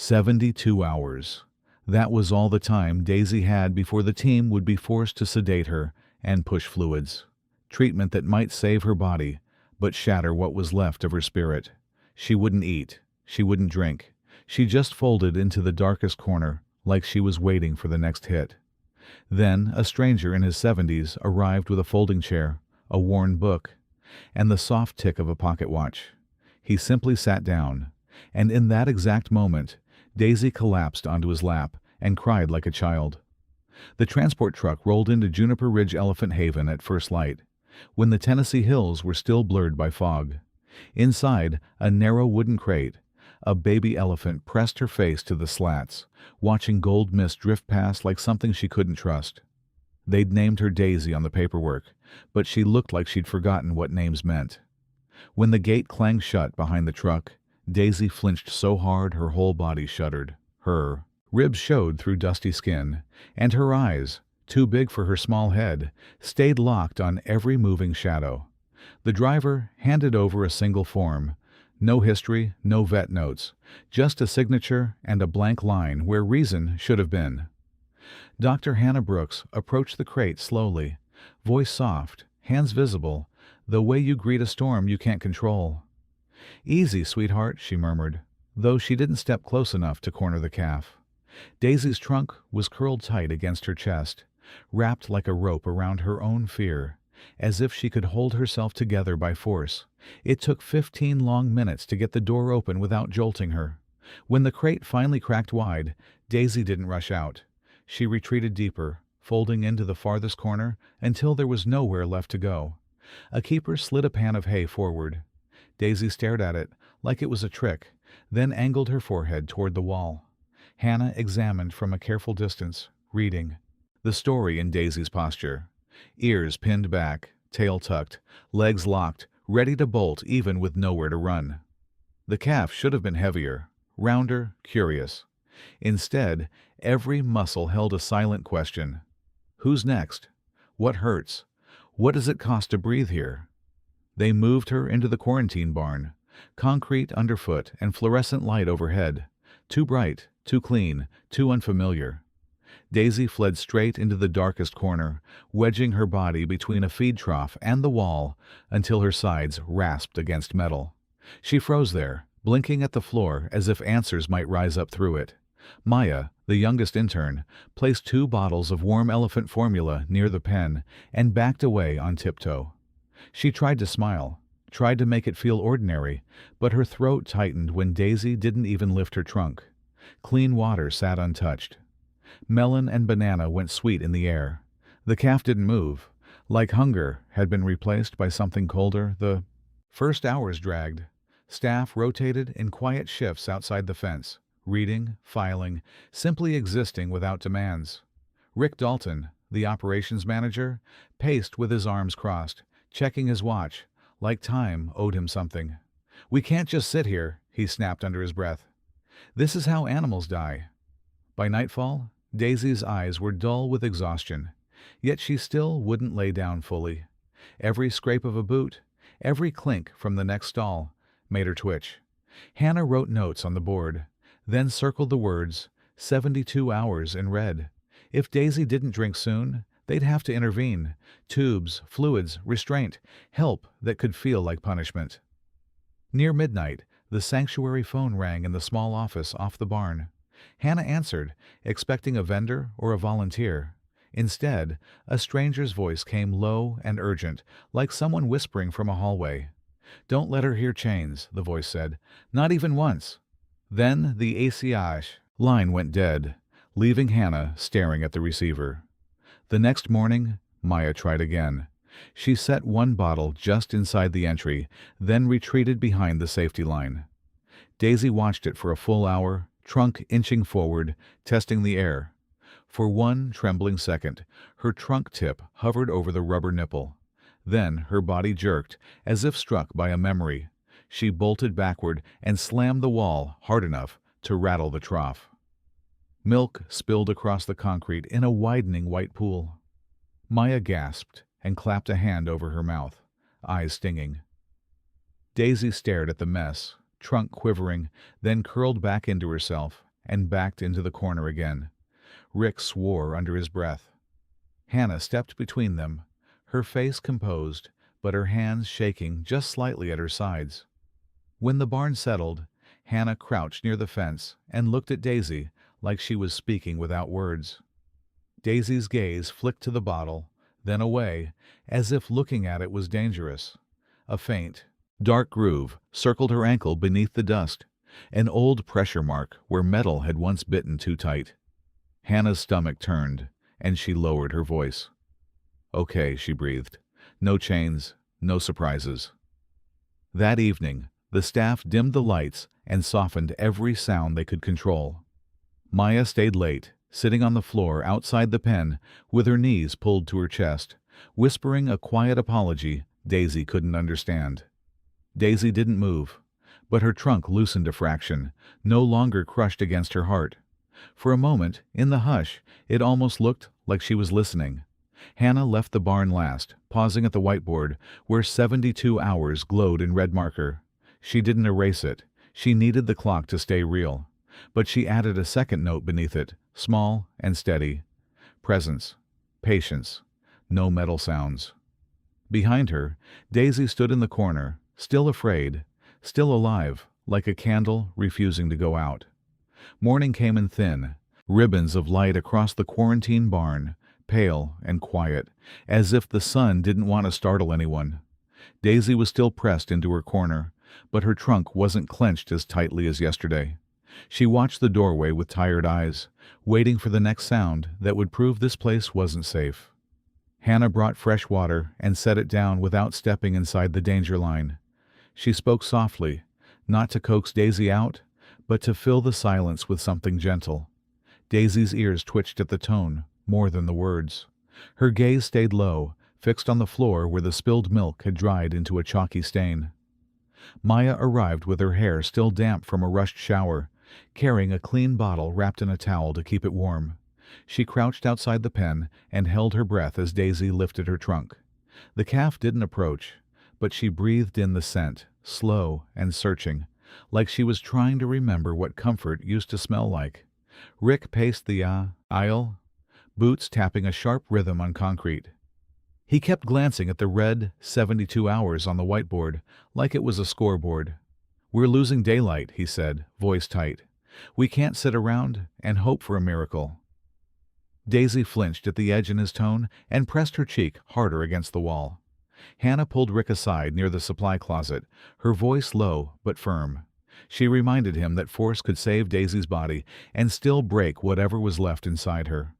72 hours. That was all the time Daisy had before the team would be forced to sedate her and push fluids. Treatment that might save her body, but shatter what was left of her spirit. She wouldn't eat. She wouldn't drink. She just folded into the darkest corner, like she was waiting for the next hit. Then a stranger in his 70s arrived with a folding chair, a worn book, and the soft tick of a pocket watch. He simply sat down, and in that exact moment, Daisy collapsed onto his lap and cried like a child. The transport truck rolled into Juniper Ridge Elephant Haven at first light, when the Tennessee hills were still blurred by fog. Inside a narrow wooden crate, a baby elephant pressed her face to the slats, watching gold mist drift past like something she couldn't trust. They'd named her Daisy on the paperwork, but she looked like she'd forgotten what names meant. When the gate clanged shut behind the truck, Daisy flinched so hard her whole body shuddered. Her ribs showed through dusty skin, and her eyes, too big for her small head, stayed locked on every moving shadow. The driver handed over a single form. No history, no vet notes, just a signature and a blank line where reason should have been. Dr. Hannah Brooks approached the crate slowly, voice soft, hands visible, the way you greet a storm you can't control. "Easy, sweetheart," she murmured, though she didn't step close enough to corner the calf. Daisy's trunk was curled tight against her chest, wrapped like a rope around her own fear, as if she could hold herself together by force. It took 15 long minutes to get the door open without jolting her. When the crate finally cracked wide, Daisy didn't rush out. She retreated deeper, folding into the farthest corner until there was nowhere left to go. A keeper slid a pan of hay forward. Daisy stared at it like it was a trick, then angled her forehead toward the wall. Hannah examined from a careful distance, reading. The story in Daisy's posture. Ears pinned back, tail tucked, legs locked, ready to bolt even with nowhere to run. The calf should have been heavier, rounder, curious. Instead, every muscle held a silent question. Who's next? What hurts? What does it cost to breathe here? They moved her into the quarantine barn, concrete underfoot and fluorescent light overhead. Too bright, too clean, too unfamiliar. Daisy fled straight into the darkest corner, wedging her body between a feed trough and the wall until her sides rasped against metal. She froze there, blinking at the floor as if answers might rise up through it. Maya, the youngest intern, placed 2 bottles of warm elephant formula near the pen and backed away on tiptoe. She tried to smile, tried to make it feel ordinary, but her throat tightened when Daisy didn't even lift her trunk. Clean water sat untouched. Melon and banana went sweet in the air. The calf didn't move. Like hunger had been replaced by something colder, the first hours dragged. Staff rotated in quiet shifts outside the fence, reading, filing, simply existing without demands. Rick Dalton, the operations manager, paced with his arms crossed, checking his watch, like time owed him something. "We can't just sit here," he snapped under his breath. "This is how animals die." By nightfall, Daisy's eyes were dull with exhaustion, yet she still wouldn't lay down fully. Every scrape of a boot, every clink from the next stall, made her twitch. Hannah wrote notes on the board, then circled the words, 72 hours in red. If Daisy didn't drink soon, they'd have to intervene. Tubes, fluids, restraint, help that could feel like punishment. Near midnight, the sanctuary phone rang in the small office off the barn. Hannah answered, expecting a vendor or a volunteer. Instead, a stranger's voice came low and urgent, like someone whispering from a hallway. "Don't let her hear chains," the voice said. "Not even once." Then the ACH line went dead, leaving Hannah staring at the receiver. The next morning, Maya tried again. She set 1 bottle just inside the entry, then retreated behind the safety line. Daisy watched it for a full hour, trunk inching forward, testing the air. For 1 trembling second, her trunk tip hovered over the rubber nipple. Then her body jerked, as if struck by a memory. She bolted backward and slammed the wall hard enough to rattle the trough. Milk spilled across the concrete in a widening white pool. Maya gasped and clapped a hand over her mouth, eyes stinging. Daisy stared at the mess, trunk quivering, then curled back into herself, and backed into the corner again. Rick swore under his breath. Hannah stepped between them, her face composed, but her hands shaking just slightly at her sides. When the barn settled, Hannah crouched near the fence and looked at Daisy like she was speaking without words. Daisy's gaze flicked to the bottle, then away, as if looking at it was dangerous. A faint, dark groove circled her ankle beneath the dust, an old pressure mark where metal had once bitten too tight. Hannah's stomach turned, and she lowered her voice. "Okay," she breathed. "No chains, no surprises." That evening, the staff dimmed the lights and softened every sound they could control. Maya stayed late, sitting on the floor outside the pen with her knees pulled to her chest, whispering a quiet apology Daisy couldn't understand. Daisy didn't move, but her trunk loosened a fraction, no longer crushed against her heart. For a moment, in the hush, it almost looked like she was listening. Hannah left the barn last, pausing at the whiteboard, where 72 hours glowed in red marker. She didn't erase it. She needed the clock to stay real. But she added a second note beneath it, small and steady. Presence. Patience. No metal sounds. Behind her, Daisy stood in the corner, still afraid, still alive, like a candle refusing to go out. Morning came in thin, ribbons of light across the quarantine barn, pale and quiet, as if the sun didn't want to startle anyone. Daisy was still pressed into her corner, but her trunk wasn't clenched as tightly as yesterday. She watched the doorway with tired eyes, waiting for the next sound that would prove this place wasn't safe. Hannah brought fresh water and set it down without stepping inside the danger line. She spoke softly, not to coax Daisy out, but to fill the silence with something gentle. Daisy's ears twitched at the tone, more than the words. Her gaze stayed low, fixed on the floor where the spilled milk had dried into a chalky stain. Maya arrived with her hair still damp from a rushed shower, carrying a clean bottle wrapped in a towel to keep it warm. She crouched outside the pen and held her breath as Daisy lifted her trunk. The calf didn't approach, but she breathed in the scent, slow and searching, like she was trying to remember what comfort used to smell like. Rick paced the aisle, boots tapping a sharp rhythm on concrete. He kept glancing at the red 72 hours on the whiteboard, like it was a scoreboard. "We're losing daylight," he said, voice tight. "We can't sit around and hope for a miracle." Daisy flinched at the edge in his tone and pressed her cheek harder against the wall. Hannah pulled Rick aside near the supply closet, her voice low but firm. She reminded him that force could save Daisy's body and still break whatever was left inside her.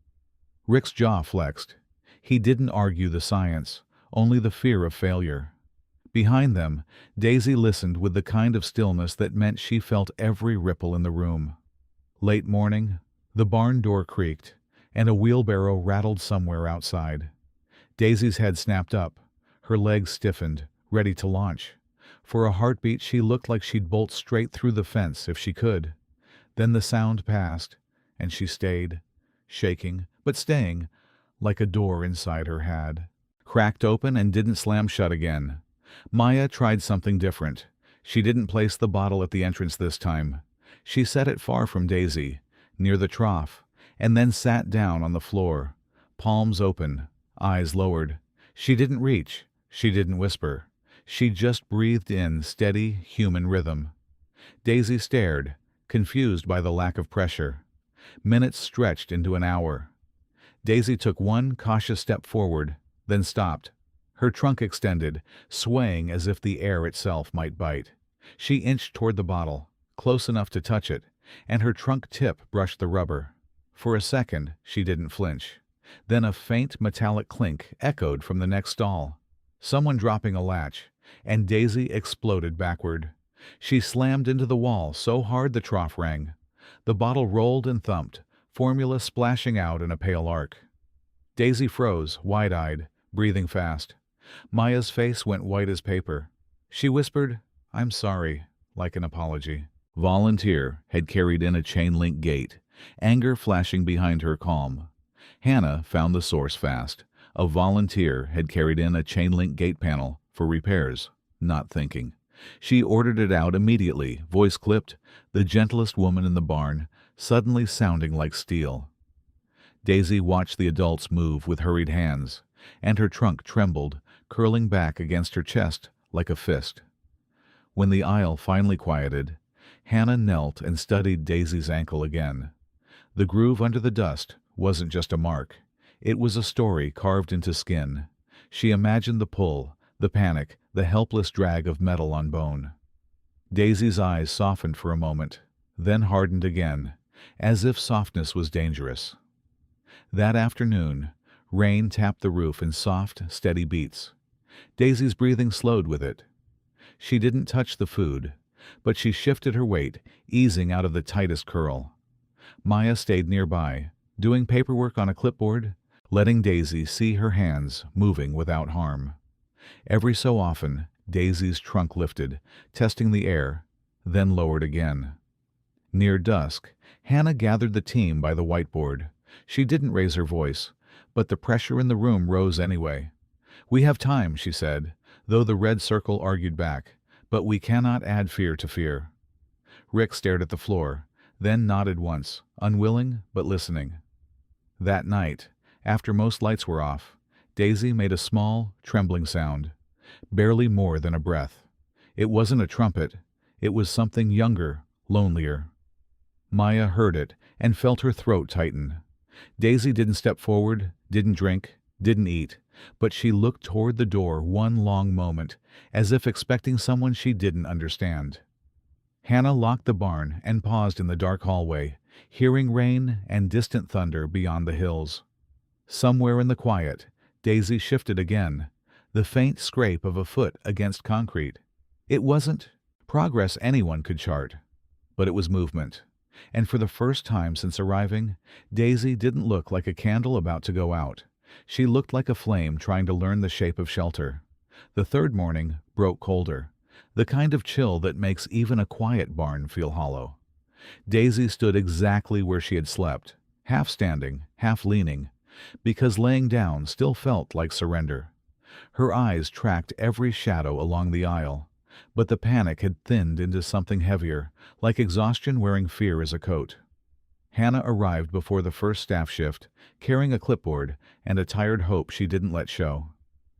Rick's jaw flexed. He didn't argue the science, only the fear of failure. Behind them, Daisy listened with the kind of stillness that meant she felt every ripple in the room. Late morning, the barn door creaked, and a wheelbarrow rattled somewhere outside. Daisy's head snapped up, her legs stiffened, ready to launch. For a heartbeat she looked like she'd bolt straight through the fence if she could. Then the sound passed, and she stayed, shaking, but staying, like a door inside her had. Cracked open and didn't slam shut again. Maya tried something different. She didn't place the bottle at the entrance this time. She set it far from Daisy, near the trough, and then sat down on the floor, palms open, eyes lowered. She didn't reach. She didn't whisper. She just breathed in steady, human rhythm. Daisy stared, confused by the lack of pressure. Minutes stretched into an hour. Daisy took one cautious step forward, then stopped. Her trunk extended, swaying as if the air itself might bite. She inched toward the bottle, close enough to touch it, and her trunk tip brushed the rubber. For a second, she didn't flinch. Then a faint metallic clink echoed from the next stall. Someone dropping a latch, and Daisy exploded backward. She slammed into the wall so hard the trough rang. The bottle rolled and thumped, formula splashing out in a pale arc. Daisy froze, wide-eyed, breathing fast. Maya's face went white as paper. She whispered, "I'm sorry," like an apology. Volunteer had carried in a chain-link gate, anger flashing behind her calm. Hannah found the source fast. A volunteer had carried in a chain-link gate panel for repairs, not thinking. She ordered it out immediately, voice clipped, the gentlest woman in the barn, suddenly sounding like steel. Daisy watched the adults move with hurried hands, and her trunk trembled, curling back against her chest like a fist. When the aisle finally quieted, Hannah knelt and studied Daisy's ankle again. The groove under the dust wasn't just a mark. It was a story carved into skin. She imagined the pull, the panic, the helpless drag of metal on bone. Daisy's eyes softened for a moment, then hardened again, as if softness was dangerous. That afternoon, rain tapped the roof in soft, steady beats. Daisy's breathing slowed with it. She didn't touch the food, but she shifted her weight, easing out of the tightest curl. Maya stayed nearby, doing paperwork on a clipboard, letting Daisy see her hands moving without harm. Every so often, Daisy's trunk lifted, testing the air, then lowered again. Near dusk, Hannah gathered the team by the whiteboard. She didn't raise her voice, but the pressure in the room rose anyway. "We have time," she said, though the red circle argued back, "but we cannot add fear to fear." Rick stared at the floor, then nodded once, unwilling but listening. That night, after most lights were off, Daisy made a small, trembling sound, barely more than a breath. It wasn't a trumpet. It was something younger, lonelier. Maya heard it and felt her throat tighten. Daisy didn't step forward, didn't drink, didn't eat, but she looked toward the door one long moment, as if expecting someone she didn't understand. Hannah locked the barn and paused in the dark hallway, hearing rain and distant thunder beyond the hills. Somewhere in the quiet, Daisy shifted again, the faint scrape of a foot against concrete. It wasn't progress anyone could chart, but it was movement. And for the first time since arriving, Daisy didn't look like a candle about to go out. She looked like a flame trying to learn the shape of shelter. The third morning broke colder, the kind of chill that makes even a quiet barn feel hollow. Daisy stood exactly where she had slept, half standing, half leaning, because laying down still felt like surrender. Her eyes tracked every shadow along the aisle, but the panic had thinned into something heavier, like exhaustion wearing fear as a coat. Hannah arrived before the first staff shift, carrying a clipboard and a tired hope she didn't let show.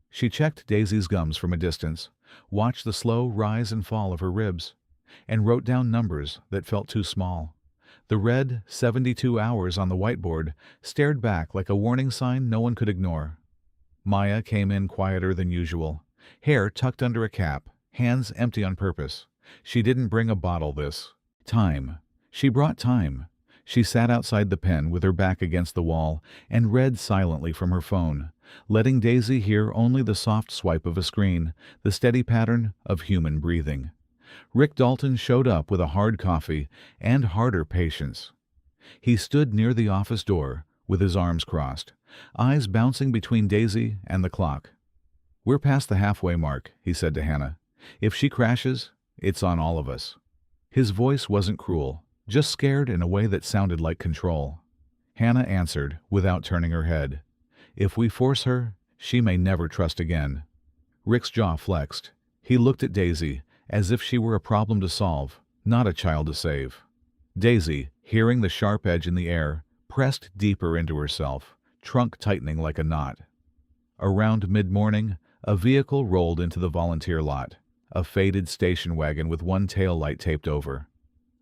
She checked Daisy's gums from a distance, watched the slow rise and fall of her ribs, and wrote down numbers that felt too small. The red 72 hours on the whiteboard stared back like a warning sign no one could ignore. Maya came in quieter than usual, hair tucked under a cap, hands empty on purpose. She didn't bring a bottle this time. She brought time. She sat outside the pen with her back against the wall and read silently from her phone, letting Daisy hear only the soft swipe of a screen, the steady pattern of human breathing. Rick Dalton showed up with a hard coffee and harder patience. He stood near the office door with his arms crossed, eyes bouncing between Daisy and the clock. "We're past the halfway mark," he said to Hannah. "If she crashes, it's on all of us." His voice wasn't cruel, just scared in a way that sounded like control. Hannah answered without turning her head. "If we force her, she may never trust again." Rick's jaw flexed. He looked at Daisy as if she were a problem to solve, not a child to save. Daisy, hearing the sharp edge in the air, pressed deeper into herself, trunk tightening like a knot. Around mid-morning, a vehicle rolled into the volunteer lot, a faded station wagon with one tail light taped over.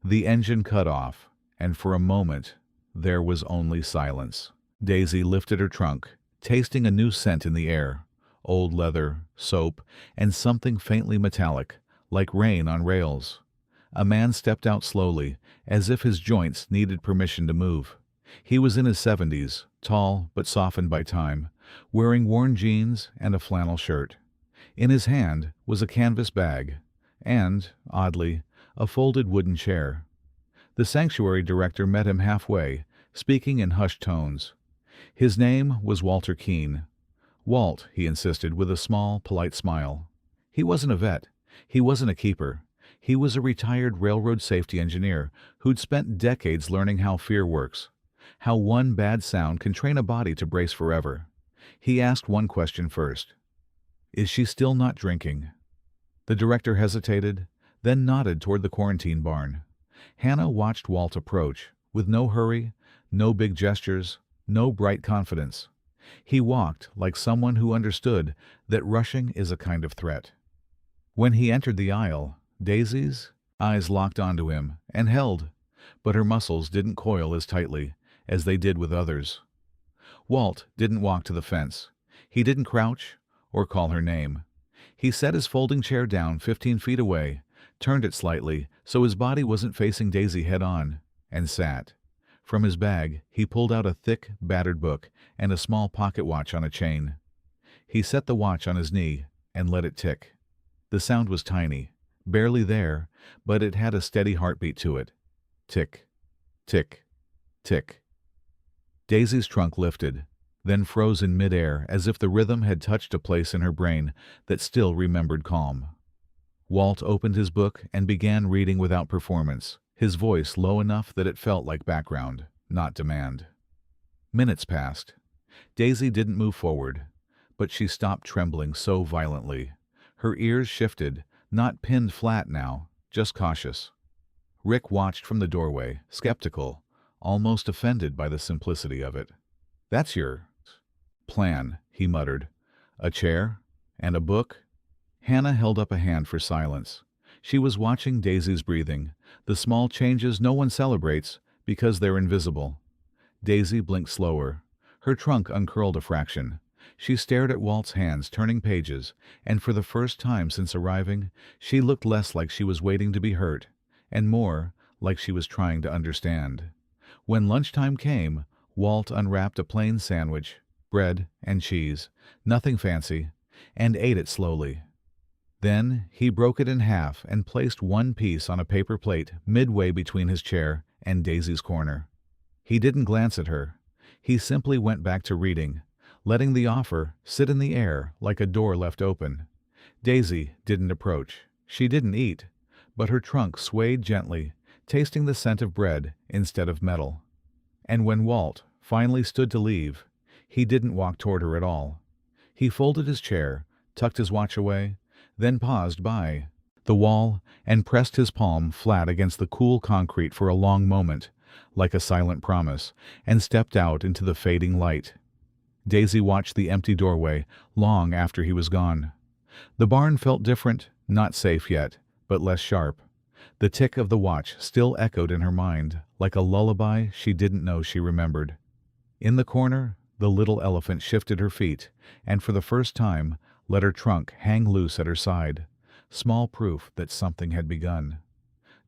The engine cut off, and for a moment, there was only silence. Daisy lifted her trunk, tasting a new scent in the air, old leather, soap, and something faintly metallic, like rain on rails. A man stepped out slowly, as if his joints needed permission to move. He was in his 70s, tall but softened by time, wearing worn jeans and a flannel shirt. In his hand was a canvas bag, and, oddly, a folded wooden chair. The sanctuary director met him halfway, speaking in hushed tones. His name was Walter Keane. Walt, he insisted with a small, polite smile. He wasn't a vet. He wasn't a keeper. He was a retired railroad safety engineer who'd spent decades learning how fear works, how one bad sound can train a body to brace forever. He asked one question first. "Is she still not drinking?" The director hesitated, then nodded toward the quarantine barn. Hannah watched Walt approach, with no hurry, no big gestures, no bright confidence. He walked like someone who understood that rushing is a kind of threat. When he entered the aisle, Daisy's eyes locked onto him and held, but her muscles didn't coil as tightly as they did with others. Walt didn't walk to the fence. He didn't crouch or call her name. He set his folding chair down 15 feet away, turned it slightly so his body wasn't facing Daisy head-on, and sat. From his bag, he pulled out a thick, battered book and a small pocket watch on a chain. He set the watch on his knee and let it tick. The sound was tiny, barely there, but it had a steady heartbeat to it. Tick, tick, tick. Daisy's trunk lifted, then froze in midair as if the rhythm had touched a place in her brain that still remembered calm. Walt opened his book and began reading without performance, his voice low enough that it felt like background, not demand. Minutes passed. Daisy didn't move forward, but she stopped trembling so violently. Her ears shifted, not pinned flat now, just cautious. Rick watched from the doorway, skeptical, almost offended by the simplicity of it. "That's your plan," he muttered. "A chair? And a book?" Hannah held up a hand for silence. She was watching Daisy's breathing, the small changes no one celebrates because they're invisible. Daisy blinked slower. Her trunk uncurled a fraction. She stared at Walt's hands turning pages, and for the first time since arriving, she looked less like she was waiting to be hurt, and more like she was trying to understand. When lunchtime came, Walt unwrapped a plain sandwich, bread and cheese, nothing fancy, and ate it slowly. Then he broke it in half and placed one piece on a paper plate midway between his chair and Daisy's corner. He didn't glance at her. He simply went back to reading, letting the offer sit in the air like a door left open. Daisy didn't approach. She didn't eat, but her trunk swayed gently, tasting the scent of bread instead of metal. And when Walt finally stood to leave, he didn't walk toward her at all. He folded his chair, tucked his watch away, then paused by the wall and pressed his palm flat against the cool concrete for a long moment, like a silent promise, and stepped out into the fading light. Daisy watched the empty doorway long after he was gone. The barn felt different, not safe yet, but less sharp. The tick of the watch still echoed in her mind, like a lullaby she didn't know she remembered. In the corner, the little elephant shifted her feet, and for the first time let her trunk hang loose at her side, small proof that something had begun.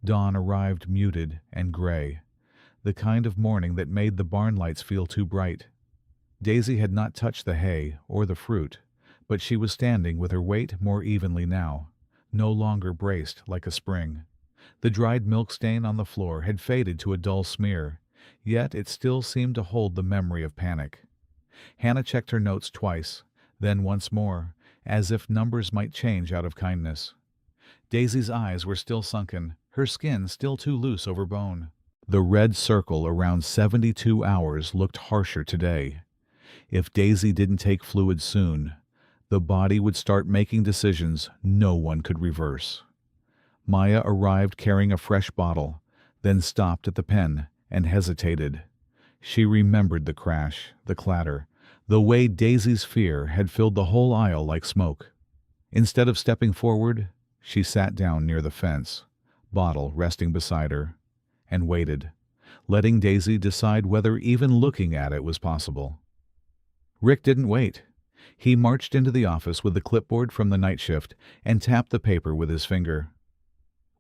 Dawn arrived muted and gray, the kind of morning that made the barn lights feel too bright. Daisy had not touched the hay or the fruit, but she was standing with her weight more evenly now, no longer braced like a spring. The dried milk stain on the floor had faded to a dull smear, yet it still seemed to hold the memory of panic. Hannah checked her notes twice, then once more, as if numbers might change out of kindness. Daisy's eyes were still sunken, her skin still too loose over bone. The red circle around 72 hours looked harsher today. If Daisy didn't take fluids soon, the body would start making decisions no one could reverse. Maya arrived carrying a fresh bottle, then stopped at the pen and hesitated. She remembered the crash, the clatter, the way Daisy's fear had filled the whole aisle like smoke. Instead of stepping forward, she sat down near the fence, bottle resting beside her, and waited, letting Daisy decide whether even looking at it was possible. Rick didn't wait. He marched into the office with the clipboard from the night shift and tapped the paper with his finger.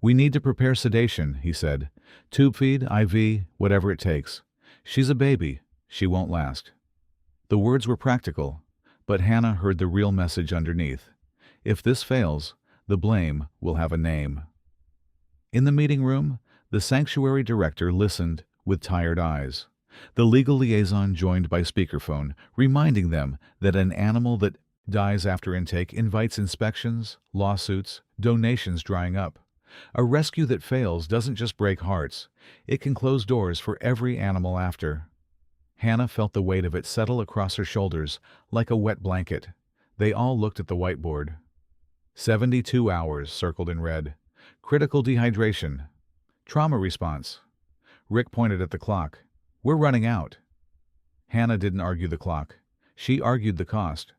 "We need to prepare sedation," he said. "Tube feed, IV, whatever it takes. She's a baby. She won't last." The words were practical, but Hannah heard the real message underneath. If this fails, the blame will have a name. In the meeting room, the sanctuary director listened with tired eyes. The legal liaison joined by speakerphone, reminding them that an animal that dies after intake invites inspections, lawsuits, donations drying up. A rescue that fails doesn't just break hearts, it can close doors for every animal after. Hannah felt the weight of it settle across her shoulders like a wet blanket. They all looked at the whiteboard. 72 hours circled in red. Critical dehydration. Trauma response. Rick pointed at the clock. "We're running out." Hannah didn't argue the clock. She argued the cost.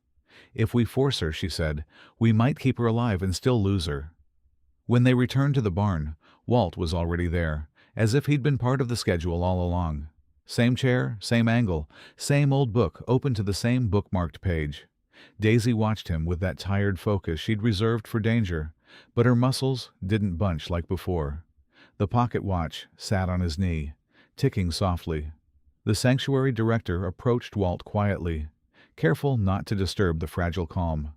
"If we force her," she said, "we might keep her alive and still lose her." When they returned to the barn, Walt was already there, as if he'd been part of the schedule all along. Same chair, same angle, same old book open to the same bookmarked page. Daisy watched him with that tired focus she'd reserved for danger, but her muscles didn't bunch like before. The pocket watch sat on his knee, ticking softly. The sanctuary director approached Walt quietly, careful not to disturb the fragile calm.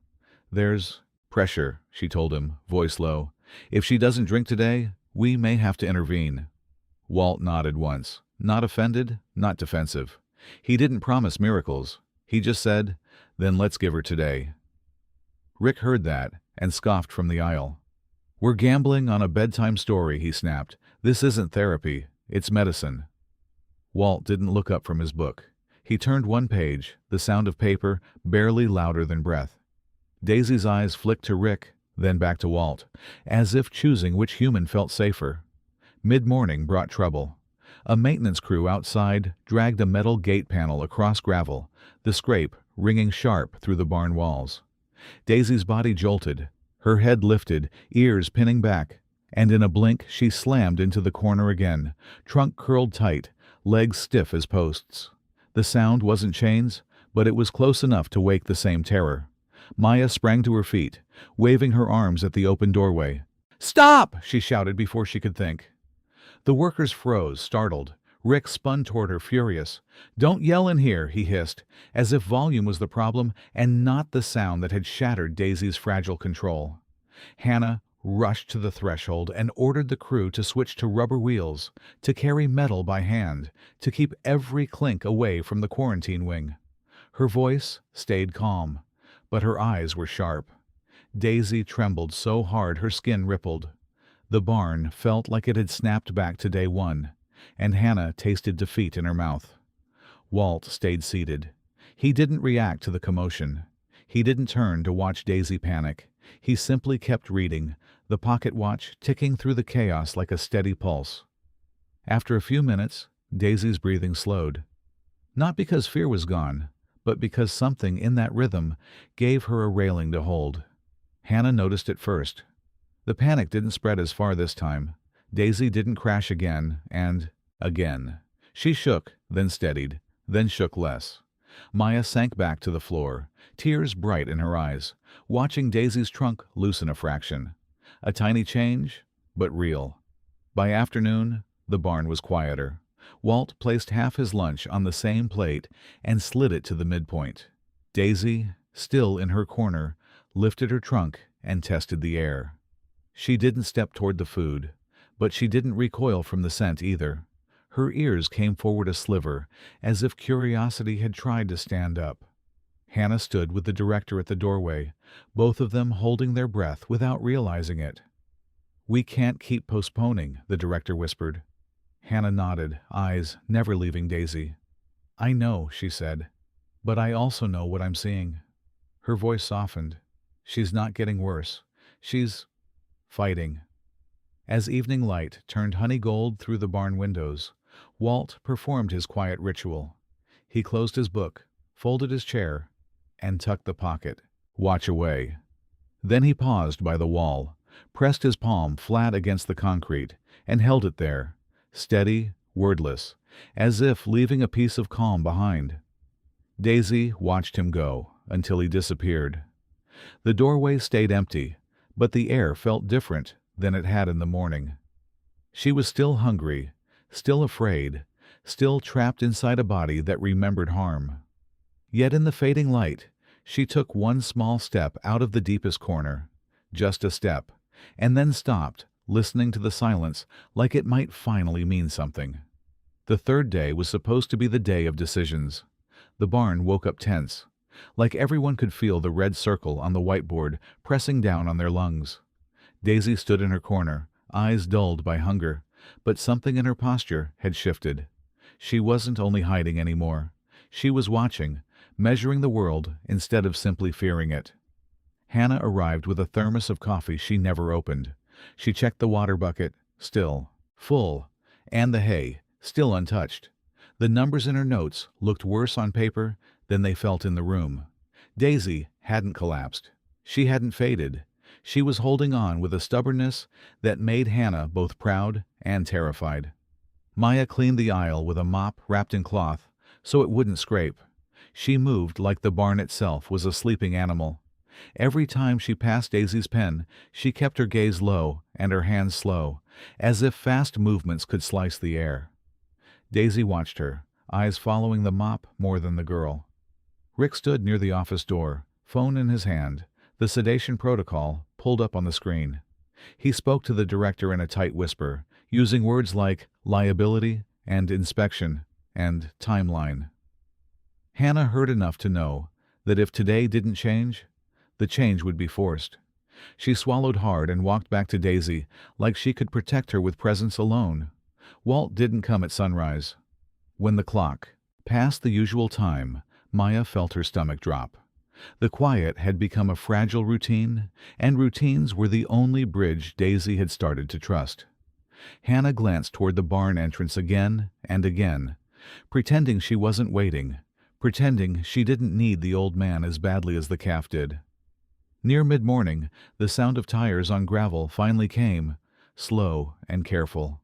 "There's pressure," she told him, voice low. "If she doesn't drink today, we may have to intervene." Walt nodded once, not offended, not defensive. He didn't promise miracles. He just said, "Then let's give her today." Rick heard that and scoffed from the aisle. "We're gambling on a bedtime story," he snapped. "This isn't therapy, it's medicine." Walt didn't look up from his book. He turned one page, the sound of paper barely louder than breath. Daisy's eyes flicked to Rick, then back to Walt, as if choosing which human felt safer. Mid-morning brought trouble. A maintenance crew outside dragged a metal gate panel across gravel, the scrape ringing sharp through the barn walls. Daisy's body jolted, her head lifted, ears pinning back, and in a blink she slammed into the corner again, trunk curled tight, legs stiff as posts. The sound wasn't chains, but it was close enough to wake the same terror. Maya sprang to her feet, waving her arms at the open doorway. "Stop!" she shouted before she could think. The workers froze, startled. Rick spun toward her, furious. "Don't yell in here," he hissed, as if volume was the problem and not the sound that had shattered Daisy's fragile control. Hannah rushed to the threshold and ordered the crew to switch to rubber wheels, to carry metal by hand, to keep every clink away from the quarantine wing. Her voice stayed calm, but her eyes were sharp. Daisy trembled so hard her skin rippled. The barn felt like it had snapped back to day one, and Hannah tasted defeat in her mouth. Walt stayed seated. He didn't react to the commotion. He didn't turn to watch Daisy panic. He simply kept reading, the pocket watch ticking through the chaos like a steady pulse. After a few minutes, Daisy's breathing slowed. Not because fear was gone, but because something in that rhythm gave her a railing to hold. Hannah noticed it first. The panic didn't spread as far this time. Daisy didn't crash again, and again. She shook, then steadied, then shook less. Maya sank back to the floor, tears bright in her eyes, watching Daisy's trunk loosen a fraction. A tiny change, but real. By afternoon, the barn was quieter. Walt placed half his lunch on the same plate and slid it to the midpoint. Daisy, still in her corner, lifted her trunk and tested the air. She didn't step toward the food, but she didn't recoil from the scent either. Her ears came forward a sliver, as if curiosity had tried to stand up. Hannah stood with the director at the doorway, both of them holding their breath without realizing it. "We can't keep postponing," the director whispered. Hannah nodded, eyes never leaving Daisy. "I know," she said, "but I also know what I'm seeing." Her voice softened. "She's not getting worse. She's fighting." As evening light turned honey gold through the barn windows, Walt performed his quiet ritual. He closed his book, folded his chair, and tucked the pocket. "Watch away." Then he paused by the wall, pressed his palm flat against the concrete, and held it there, steady, wordless, as if leaving a piece of calm behind. Daisy watched him go until he disappeared. The doorway stayed empty, but the air felt different than it had in the morning. She was still hungry, still afraid, still trapped inside a body that remembered harm. Yet in the fading light, she took one small step out of the deepest corner, just a step, and then stopped, listening to the silence like it might finally mean something. The third day was supposed to be the day of decisions. The barn woke up tense, like everyone could feel the red circle on the whiteboard pressing down on their lungs. Daisy stood in her corner, eyes dulled by hunger, but something in her posture had shifted. She wasn't only hiding anymore. She was watching, measuring the world instead of simply fearing it. Hannah arrived with a thermos of coffee she never opened. She checked the water bucket, still, full, and the hay, still untouched. The numbers in her notes looked worse on paper than they felt in the room. Daisy hadn't collapsed. She hadn't faded. She was holding on with a stubbornness that made Hannah both proud and terrified. Maya cleaned the aisle with a mop wrapped in cloth so it wouldn't scrape. She moved like the barn itself was a sleeping animal. Every time she passed Daisy's pen, she kept her gaze low and her hands slow, as if fast movements could slice the air. Daisy watched her, eyes following the mop more than the girl. Rick stood near the office door, phone in his hand, the sedation protocol pulled up on the screen. He spoke to the director in a tight whisper, using words like liability and inspection and timeline. Hannah heard enough to know that if today didn't change, the change would be forced. She swallowed hard and walked back to Daisy like she could protect her with presence alone. Walt didn't come at sunrise. When the clock passed the usual time, Maya felt her stomach drop. The quiet had become a fragile routine, and routines were the only bridge Daisy had started to trust. Hannah glanced toward the barn entrance again and again, pretending she wasn't waiting, pretending she didn't need the old man as badly as the calf did. Near mid-morning, the sound of tires on gravel finally came, slow and careful.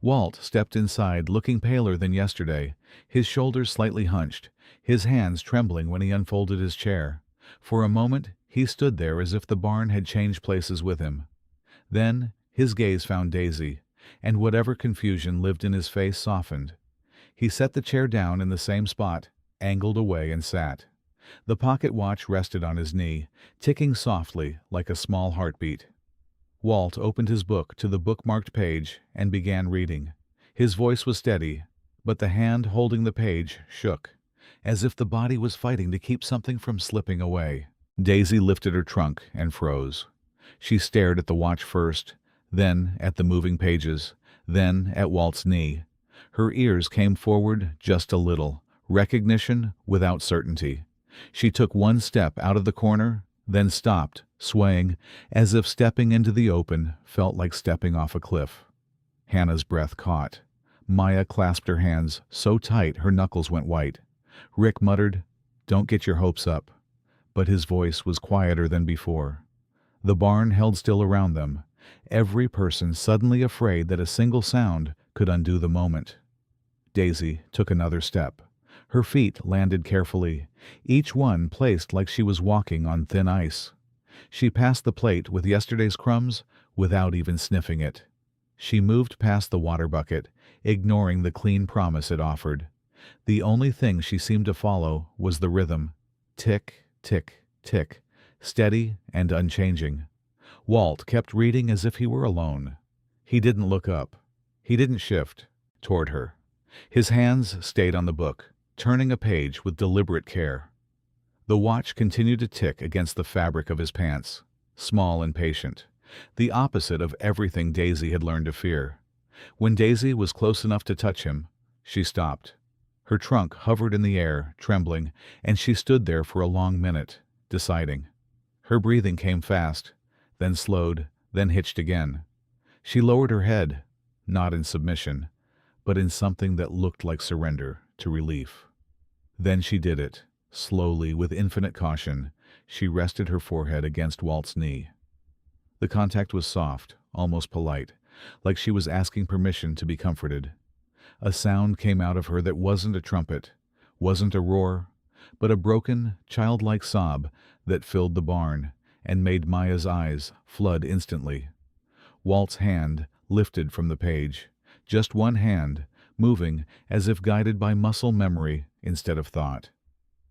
Walt stepped inside looking paler than yesterday, his shoulders slightly hunched, his hands trembling when he unfolded his chair. For a moment, he stood there as if the barn had changed places with him. Then, his gaze found Daisy, and whatever confusion lived in his face softened. He set the chair down in the same spot, angled away and sat. The pocket watch rested on his knee, ticking softly like a small heartbeat. Walt opened his book to the bookmarked page and began reading. His voice was steady, but the hand holding the page shook, as if the body was fighting to keep something from slipping away. Daisy lifted her trunk and froze. She stared at the watch first, then at the moving pages, then at Walt's knee. Her ears came forward just a little, recognition without certainty. She took one step out of the corner, then stopped, swaying, as if stepping into the open felt like stepping off a cliff. Hannah's breath caught. Maya clasped her hands so tight her knuckles went white. Rick muttered, "Don't get your hopes up." But his voice was quieter than before. The barn held still around them, every person suddenly afraid that a single sound could undo the moment. Daisy took another step. Her feet landed carefully, each one placed like she was walking on thin ice. She passed the plate with yesterday's crumbs without even sniffing it. She moved past the water bucket, ignoring the clean promise it offered. The only thing she seemed to follow was the rhythm. Tick, tick, tick, steady and unchanging. Walt kept reading as if he were alone. He didn't look up. He didn't shift toward her. His hands stayed on the book, turning a page with deliberate care. The watch continued to tick against the fabric of his pants, small and patient, the opposite of everything Daisy had learned to fear. When Daisy was close enough to touch him, she stopped. Her trunk hovered in the air, trembling, and she stood there for a long minute, deciding. Her breathing came fast, then slowed, then hitched again. She lowered her head, not in submission, but in something that looked like surrender to relief. Then she did it. Slowly, with infinite caution, she rested her forehead against Walt's knee. The contact was soft, almost polite, like she was asking permission to be comforted. A sound came out of her that wasn't a trumpet, wasn't a roar, but a broken, childlike sob that filled the barn and made Maya's eyes flood instantly. Walt's hand lifted from the page, just one hand, moving as if guided by muscle memory instead of thought.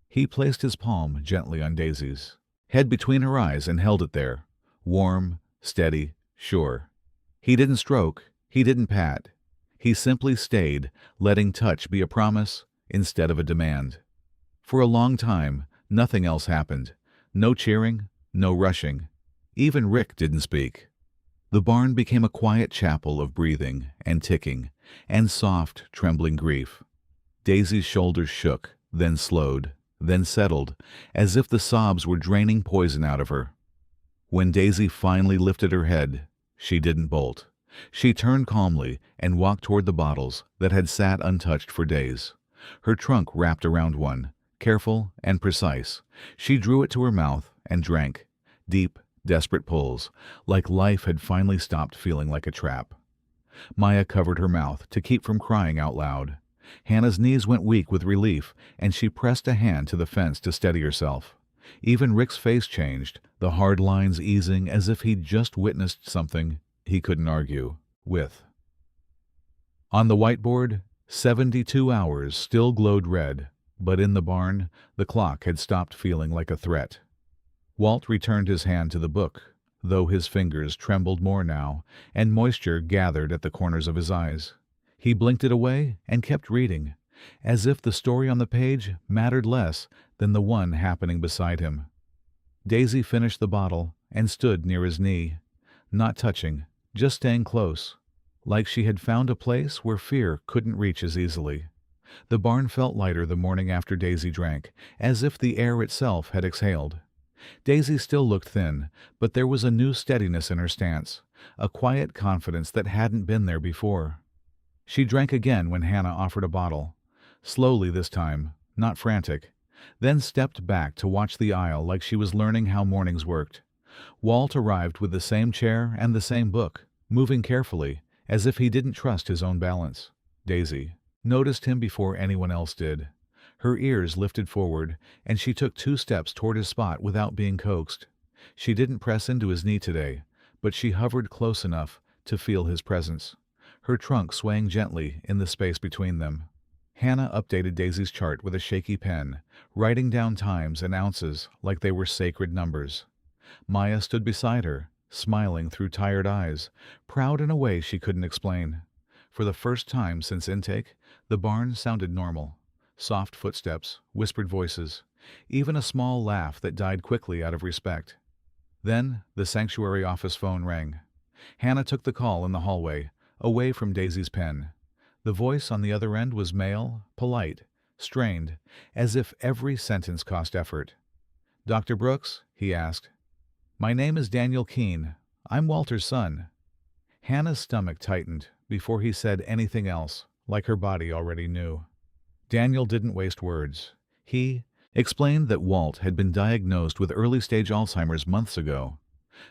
He placed his palm gently on Daisy's, head between her eyes, and held it there, warm, steady, sure. He didn't stroke, he didn't pat. He simply stayed, letting touch be a promise instead of a demand. For a long time, nothing else happened. No cheering, no rushing. Even Rick didn't speak. The barn became a quiet chapel of breathing and ticking and soft, trembling grief. Daisy's shoulders shook, then slowed, then settled, as if the sobs were draining poison out of her. When Daisy finally lifted her head, she didn't bolt. She turned calmly and walked toward the bottles that had sat untouched for days. Her trunk wrapped around one, careful and precise. She drew it to her mouth and drank. Deep, desperate pulls, like life had finally stopped feeling like a trap. Maya covered her mouth to keep from crying out loud. Hannah's knees went weak with relief, and she pressed a hand to the fence to steady herself. Even Rick's face changed, the hard lines easing as if he'd just witnessed something he couldn't argue with. On the whiteboard, 72 hours still glowed red, but in the barn, the clock had stopped feeling like a threat. Walt returned his hand to the book, though his fingers trembled more now, and moisture gathered at the corners of his eyes. He blinked it away and kept reading, as if the story on the page mattered less than the one happening beside him. Daisy finished the bottle and stood near his knee, not touching, just staying close, like she had found a place where fear couldn't reach as easily. The barn felt lighter the morning after Daisy drank, as if the air itself had exhaled. Daisy still looked thin, but there was a new steadiness in her stance, a quiet confidence that hadn't been there before. She drank again when Hannah offered a bottle, slowly this time, not frantic, then stepped back to watch the aisle like she was learning how mornings worked. Walt arrived with the same chair and the same book, moving carefully, as if he didn't trust his own balance. Daisy noticed him before anyone else did. Her ears lifted forward, and she took 2 steps toward his spot without being coaxed. She didn't press into his knee today, but she hovered close enough to feel his presence, her trunk swaying gently in the space between them. Hannah updated Daisy's chart with a shaky pen, writing down times and ounces like they were sacred numbers. Maya stood beside her, smiling through tired eyes, proud in a way she couldn't explain. For the first time since intake, the barn sounded normal. Soft footsteps, whispered voices, even a small laugh that died quickly out of respect. Then the sanctuary office phone rang. Hannah took the call in the hallway, away from Daisy's pen. The voice on the other end was male, polite, strained, as if every sentence cost effort. "Dr. Brooks?" he asked. "My name is Daniel Keane. I'm Walter's son." Hannah's stomach tightened before he said anything else, like her body already knew. Daniel didn't waste words. He explained that Walt had been diagnosed with early-stage Alzheimer's months ago.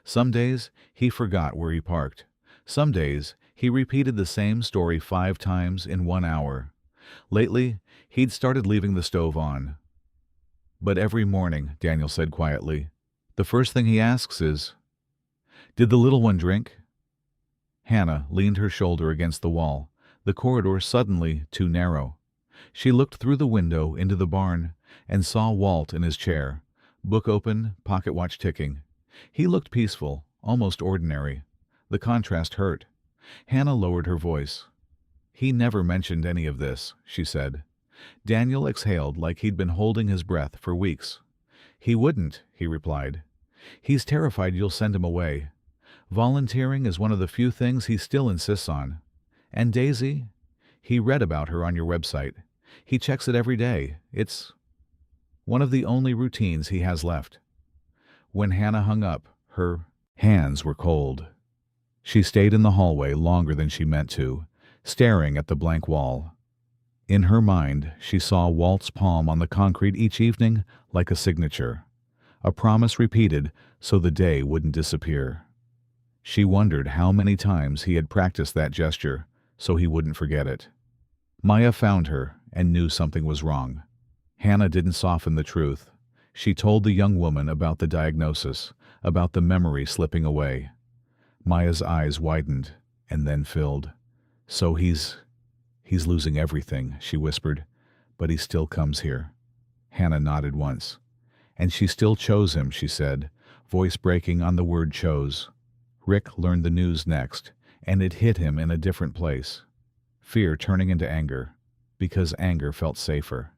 Some days he forgot where he parked. Some days he repeated the same story 5 times in 1 hour. Lately, he'd started leaving the stove on. "But every morning," Daniel said quietly, "the first thing he asks is, 'Did the little one drink?'" Hannah leaned her shoulder against the wall, the corridor suddenly too narrow. She looked through the window into the barn and saw Walt in his chair, book open, pocket watch ticking. He looked peaceful, almost ordinary. The contrast hurt. Hannah lowered her voice. "He never mentioned any of this," she said. Daniel exhaled like he'd been holding his breath for weeks. "He wouldn't," he replied. "He's terrified you'll send him away. Volunteering is one of the few things he still insists on. And Daisy, he read about her on your website. He checks it every day. It's one of the only routines he has left." When Hannah hung up, her hands were cold. She stayed in the hallway longer than she meant to, staring at the blank wall. In her mind, she saw Walt's palm on the concrete each evening like a signature, a promise repeated so the day wouldn't disappear. She wondered how many times he had practiced that gesture so he wouldn't forget it. Maya found her and knew something was wrong. Hannah didn't soften the truth. She told the young woman about the diagnosis, about the memory slipping away. Maya's eyes widened and then filled. "So he's losing everything," she whispered, "but he still comes here." Hannah nodded once. "And she still chose him," she said, voice breaking on the word chose. Rick learned the news next, and it hit him in a different place. Fear turning into anger, because anger felt safer.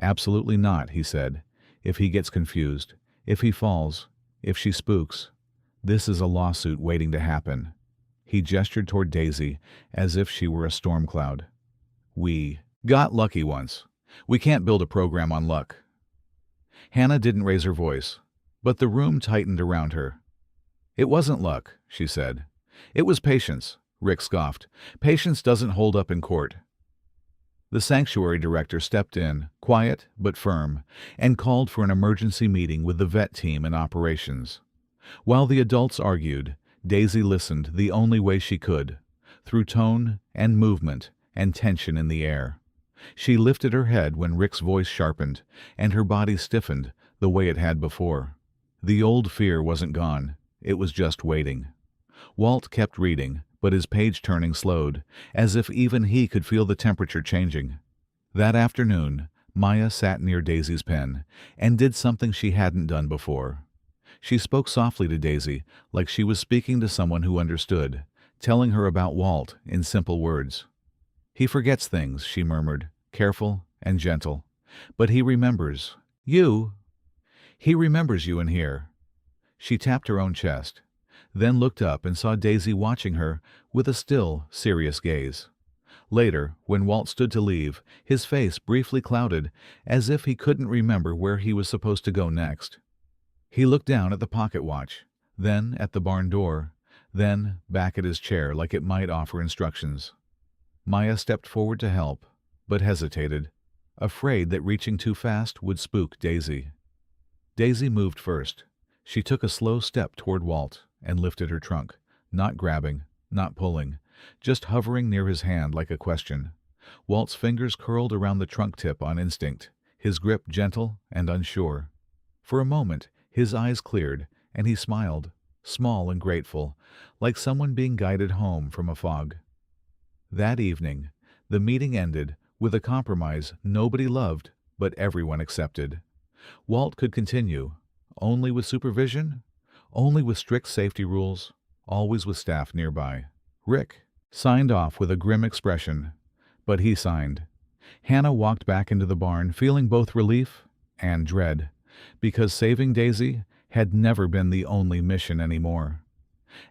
"Absolutely not," he said. "If he gets confused, if he falls, if she spooks, this is a lawsuit waiting to happen." He gestured toward Daisy as if she were a storm cloud. "We got lucky once. We can't build a program on luck." Hannah didn't raise her voice, but the room tightened around her. "It wasn't luck," she said. "It was patience, Rick scoffed. "Patience doesn't hold up in court." The sanctuary director stepped in, quiet but firm, and called for an emergency meeting with the vet team and operations. While the adults argued, Daisy listened the only way she could, through tone and movement and tension in the air. She lifted her head when Rick's voice sharpened, and her body stiffened the way it had before. The old fear wasn't gone, it was just waiting. Walt kept reading, but his page-turning slowed, as if even he could feel the temperature changing. That afternoon, Maya sat near Daisy's pen and did something she hadn't done before. She spoke softly to Daisy, like she was speaking to someone who understood, telling her about Walt in simple words. "He forgets things," she murmured, careful and gentle. "But he remembers. You. He remembers you in here." She tapped her own chest, then looked up and saw Daisy watching her with a still, serious gaze. Later, when Walt stood to leave, his face briefly clouded, as if he couldn't remember where he was supposed to go next. He looked down at the pocket watch, then at the barn door, then back at his chair like it might offer instructions. Maya stepped forward to help, but hesitated, afraid that reaching too fast would spook Daisy. Daisy moved first. She took a slow step toward Walt and lifted her trunk, not grabbing, not pulling, just hovering near his hand like a question. Walt's fingers curled around the trunk tip on instinct, his grip gentle and unsure. For a moment, his eyes cleared, and he smiled, small and grateful, like someone being guided home from a fog. That evening, the meeting ended with a compromise nobody loved, but everyone accepted. Walt could continue, only with supervision, only with strict safety rules, always with staff nearby. Rick signed off with a grim expression, but he signed. Hannah walked back into the barn feeling both relief and dread, because saving Daisy had never been the only mission anymore.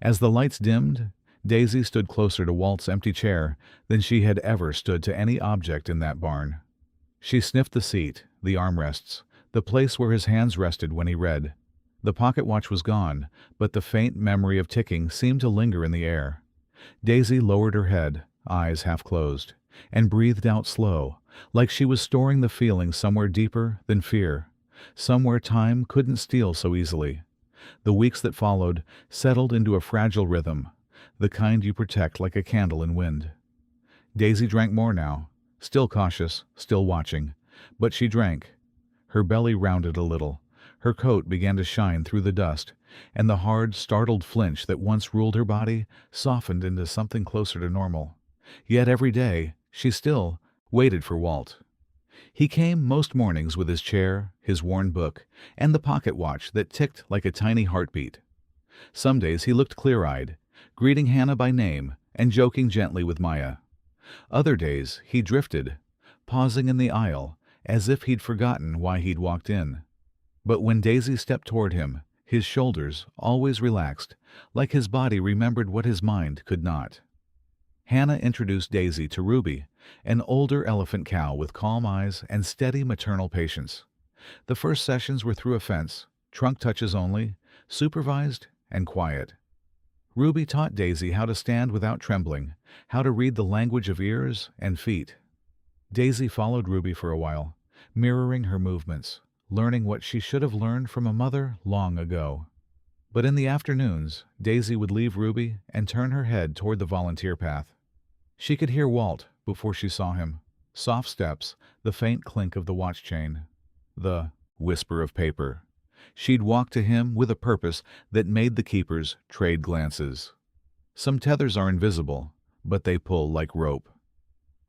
As the lights dimmed, Daisy stood closer to Walt's empty chair than she had ever stood to any object in that barn. She sniffed the seat, the armrests, the place where his hands rested when he read. The pocket watch was gone, but the faint memory of ticking seemed to linger in the air. Daisy lowered her head, eyes half closed, and breathed out slow, like she was storing the feeling somewhere deeper than fear, somewhere time couldn't steal so easily. The weeks that followed settled into a fragile rhythm, the kind you protect like a candle in wind. Daisy drank more now, still cautious, still watching, but she drank. Her belly rounded a little, her coat began to shine through the dust, and the hard, startled flinch that once ruled her body softened into something closer to normal. Yet every day, she still waited for Walt. He came most mornings with his chair, his worn book, and the pocket watch that ticked like a tiny heartbeat. Some days he looked clear-eyed, greeting Hannah by name and joking gently with Maya. Other days he drifted, pausing in the aisle as if he'd forgotten why he'd walked in. But when Daisy stepped toward him, his shoulders always relaxed, like his body remembered what his mind could not. Hannah introduced Daisy to Ruby, an older elephant cow with calm eyes and steady maternal patience. The first sessions were through a fence, trunk touches only, supervised and quiet. Ruby taught Daisy how to stand without trembling, how to read the language of ears and feet. Daisy followed Ruby for a while, mirroring her movements, learning what she should have learned from a mother long ago. But in the afternoons, Daisy would leave Ruby and turn her head toward the volunteer path. She could hear Walt before she saw him, soft steps, the faint clink of the watch chain, the whisper of paper. She'd walk to him with a purpose that made the keepers trade glances. Some tethers are invisible, but they pull like rope.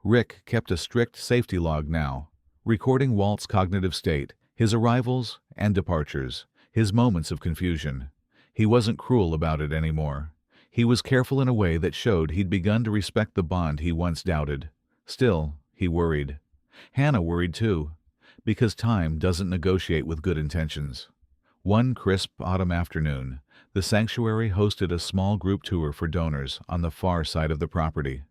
Rick kept a strict safety log now, recording Walt's cognitive state, his arrivals and departures, his moments of confusion. He wasn't cruel about it anymore. He was careful in a way that showed he'd begun to respect the bond he once doubted. Still, he worried. Hannah worried too, because time doesn't negotiate with good intentions. One crisp autumn afternoon, the sanctuary hosted a small group tour for donors on the far side of the property.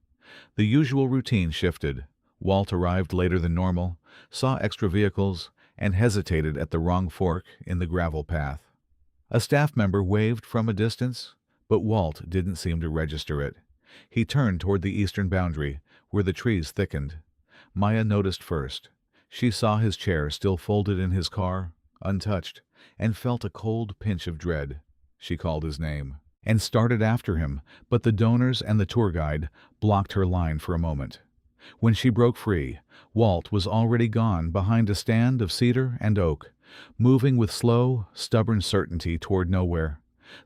The usual routine shifted. Walt arrived later than normal, saw extra vehicles, and hesitated at the wrong fork in the gravel path. A staff member waved from a distance, but Walt didn't seem to register it. He turned toward the eastern boundary, where the trees thickened. Maya noticed first. She saw his chair still folded in his car, untouched, and felt a cold pinch of dread. She called his name and started after him, but the donors and the tour guide blocked her line for a moment. When she broke free, Walt was already gone behind a stand of cedar and oak, moving with slow, stubborn certainty toward nowhere.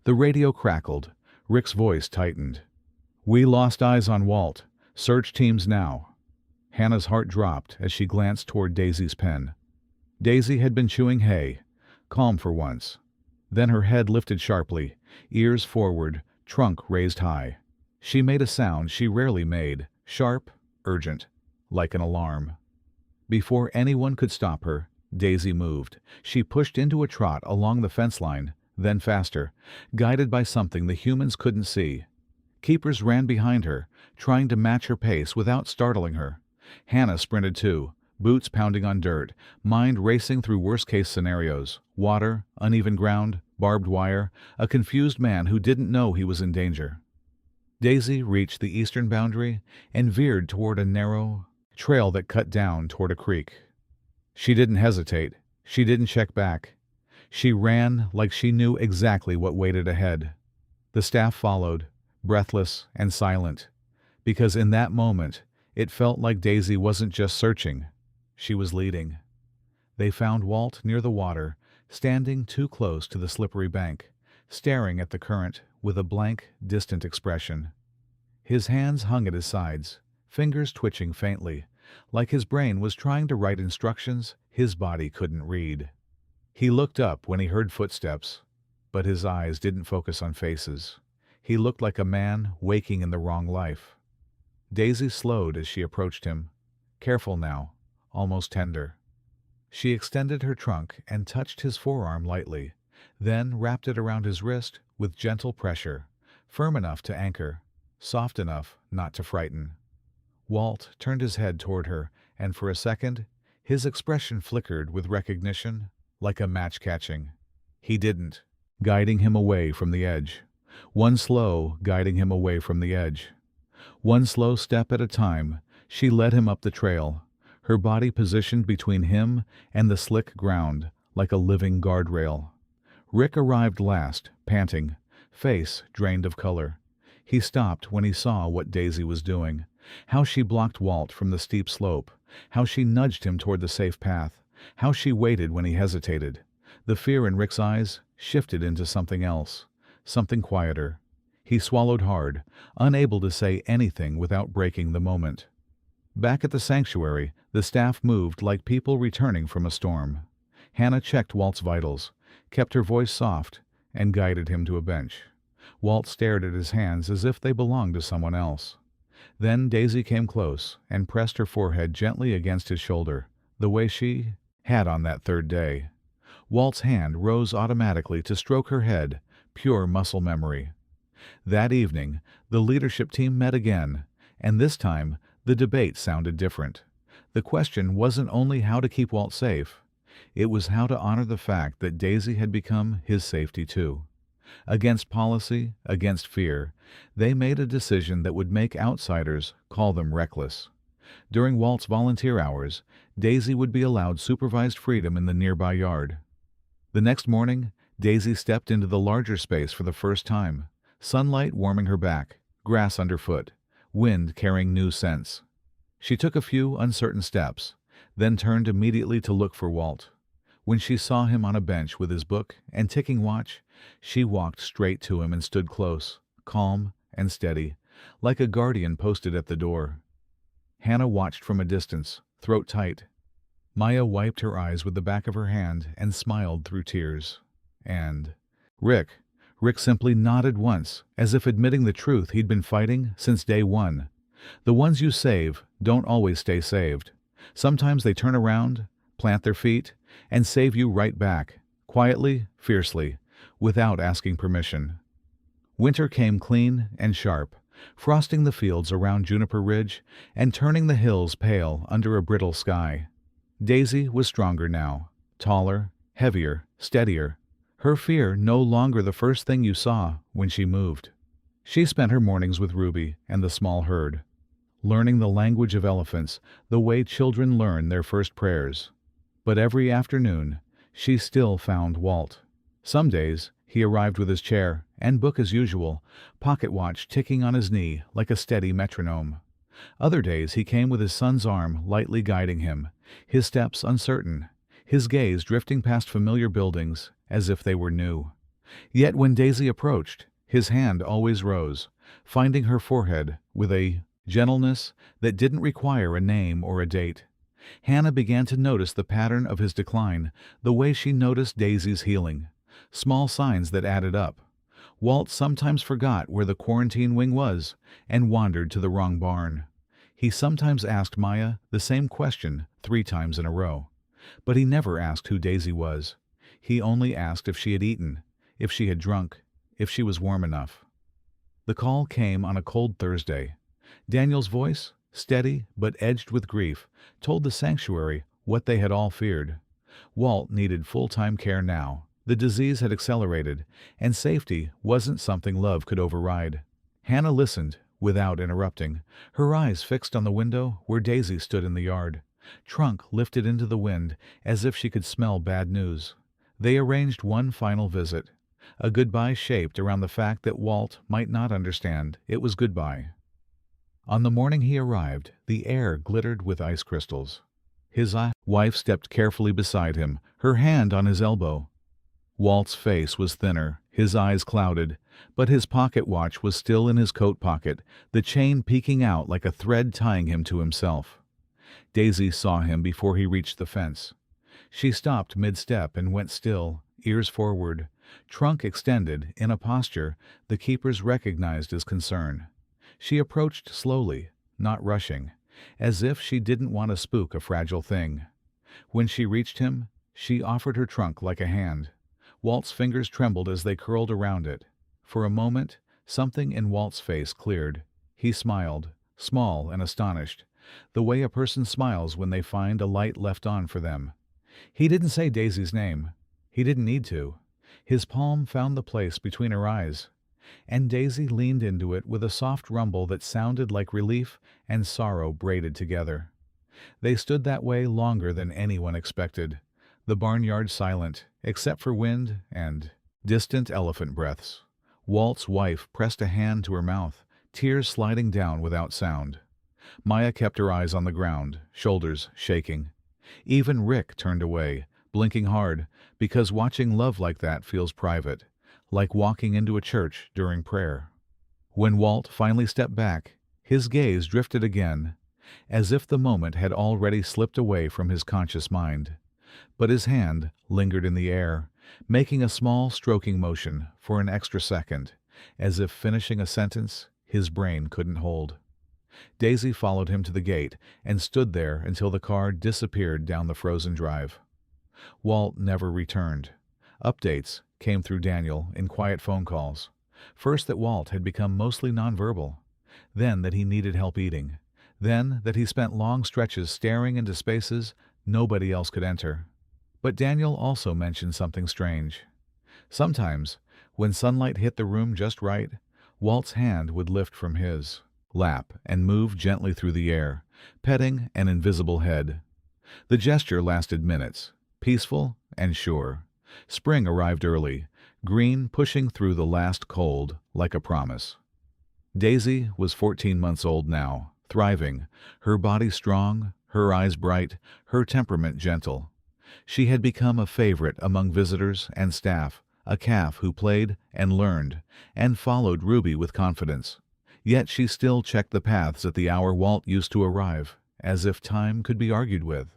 The radio crackled. Rick's voice tightened. "We lost eyes on Walt. Search teams now." Hannah's heart dropped as she glanced toward Daisy's pen. Daisy had been chewing hay, calm for once. Then her head lifted sharply, ears forward, trunk raised high. She made a sound she rarely made, sharp, urgent, like an alarm. Before anyone could stop her, Daisy moved. She pushed into a trot along the fence line, then faster, guided by something the humans couldn't see. Keepers ran behind her, trying to match her pace without startling her. Hannah sprinted too, boots pounding on dirt, mind racing through worst-case scenarios: water, uneven ground, barbed wire, a confused man who didn't know he was in danger. Daisy reached the eastern boundary and veered toward a narrow trail that cut down toward a creek. She didn't hesitate. She didn't check back. She ran like she knew exactly what waited ahead. The staff followed, breathless and silent, because in that moment it felt like Daisy wasn't just searching, she was leading. They found Walt near the water, standing too close to the slippery bank, staring at the current with a blank, distant expression. His hands hung at his sides, fingers twitching faintly, like his brain was trying to write instructions his body couldn't read. He looked up when he heard footsteps, but his eyes didn't focus on faces. He looked like a man waking in the wrong life. Daisy slowed as she approached him, careful now, almost tender. She extended her trunk and touched his forearm lightly, then wrapped it around his wrist with gentle pressure, firm enough to anchor, soft enough not to frighten. Walt turned his head toward her, and for a second, his expression flickered with recognition, like a match catching. He didn't, guiding him away from the edge. One slow, guiding him away from the edge. One slow step at a time, she led him up the trail, her body positioned between him and the slick ground, like a living guardrail. Rick arrived last, panting, face drained of color. He stopped when he saw what Daisy was doing, how she blocked Walt from the steep slope, how she nudged him toward the safe path, how she waited when he hesitated. The fear in Rick's eyes shifted into something else, something quieter. He swallowed hard, unable to say anything without breaking the moment. Back at the sanctuary, the staff moved like people returning from a storm. Hannah checked Walt's vitals, kept her voice soft, and guided him to a bench. Walt stared at his hands as if they belonged to someone else. Then Daisy came close and pressed her forehead gently against his shoulder, the way she had on that third day. Walt's hand rose automatically to stroke her head, pure muscle memory. That evening, the leadership team met again, and this time the debate sounded different. The question wasn't only how to keep Walt safe, it was how to honor the fact that Daisy had become his safety too. Against policy, against fear, they made a decision that would make outsiders call them reckless. During Walt's volunteer hours, Daisy would be allowed supervised freedom in the nearby yard. The next morning, Daisy stepped into the larger space for the first time, sunlight warming her back, grass underfoot, wind carrying new scents. She took a few uncertain steps, then turned immediately to look for Walt. When she saw him on a bench with his book and ticking watch, she walked straight to him and stood close, calm and steady, like a guardian posted at the door. Hannah watched from a distance, throat tight. Maya wiped her eyes with the back of her hand and smiled through tears. And Rick simply nodded once, as if admitting the truth he'd been fighting since day one. The ones you save don't always stay saved. Sometimes they turn around, plant their feet, and save you right back, quietly, fiercely, without asking permission. Winter came clean and sharp, frosting the fields around Juniper Ridge and turning the hills pale under a brittle sky. Daisy was stronger now, taller, heavier, steadier. Her fear no longer the first thing you saw when she moved. She spent her mornings with Ruby and the small herd, learning the language of elephants the way children learn their first prayers. But every afternoon, she still found Walt. Some days, he arrived with his chair and book as usual, pocket watch ticking on his knee like a steady metronome. Other days, he came with his son's arm lightly guiding him, his steps uncertain, his gaze drifting past familiar buildings as if they were new. Yet when Daisy approached, his hand always rose, finding her forehead with a gentleness that didn't require a name or a date. Hannah began to notice the pattern of his decline, the way she noticed Daisy's healing. Small signs that added up. Walt sometimes forgot where the quarantine wing was and wandered to the wrong barn. He sometimes asked Maya the same question 3 times in a row. But he never asked who Daisy was. He only asked if she had eaten, if she had drunk, if she was warm enough. The call came on a cold Thursday. Daniel's voice, steady but edged with grief, told the sanctuary what they had all feared. Walt needed full-time care now. The disease had accelerated, and safety wasn't something love could override. Hannah listened, without interrupting, her eyes fixed on the window where Daisy stood in the yard, trunk lifted into the wind as if she could smell bad news. They arranged one final visit, a goodbye shaped around the fact that Walt might not understand it was goodbye. On the morning he arrived, the air glittered with ice crystals. His wife stepped carefully beside him, her hand on his elbow. Walt's face was thinner, his eyes clouded, but his pocket watch was still in his coat pocket, the chain peeking out like a thread tying him to himself. Daisy saw him before he reached the fence. She stopped mid-step and went still, ears forward, trunk extended in a posture the keepers recognized as concern. She approached slowly, not rushing, as if she didn't want to spook a fragile thing. When she reached him, she offered her trunk like a hand. Walt's fingers trembled as they curled around it. For a moment, something in Walt's face cleared. He smiled, small and astonished, the way a person smiles when they find a light left on for them. He didn't say Daisy's name. He didn't need to. His palm found the place between her eyes, and Daisy leaned into it with a soft rumble that sounded like relief and sorrow braided together. They stood that way longer than anyone expected, the barnyard silent, except for wind and distant elephant breaths. Walt's wife pressed a hand to her mouth, tears sliding down without sound. Maya kept her eyes on the ground, shoulders shaking. Even Rick turned away, blinking hard, because watching love like that feels private, like walking into a church during prayer. When Walt finally stepped back, his gaze drifted again, as if the moment had already slipped away from his conscious mind. But his hand lingered in the air, making a small stroking motion for an extra second, as if finishing a sentence his brain couldn't hold. Daisy followed him to the gate and stood there until the car disappeared down the frozen drive. Walt never returned. Updates came through Daniel in quiet phone calls. First that Walt had become mostly nonverbal, then that he needed help eating, then that he spent long stretches staring into spaces nobody else could enter. But Daniel also mentioned something strange. Sometimes, when sunlight hit the room just right, Walt's hand would lift from his lap and move gently through the air, petting an invisible head. The gesture lasted minutes, peaceful and sure. Spring arrived early, green pushing through the last cold like a promise. Daisy was 14 months old now, thriving, her body strong, her eyes bright, her temperament gentle. She had become a favorite among visitors and staff, a calf who played and learned and followed Ruby with confidence. Yet she still checked the paths at the hour Walt used to arrive, as if time could be argued with.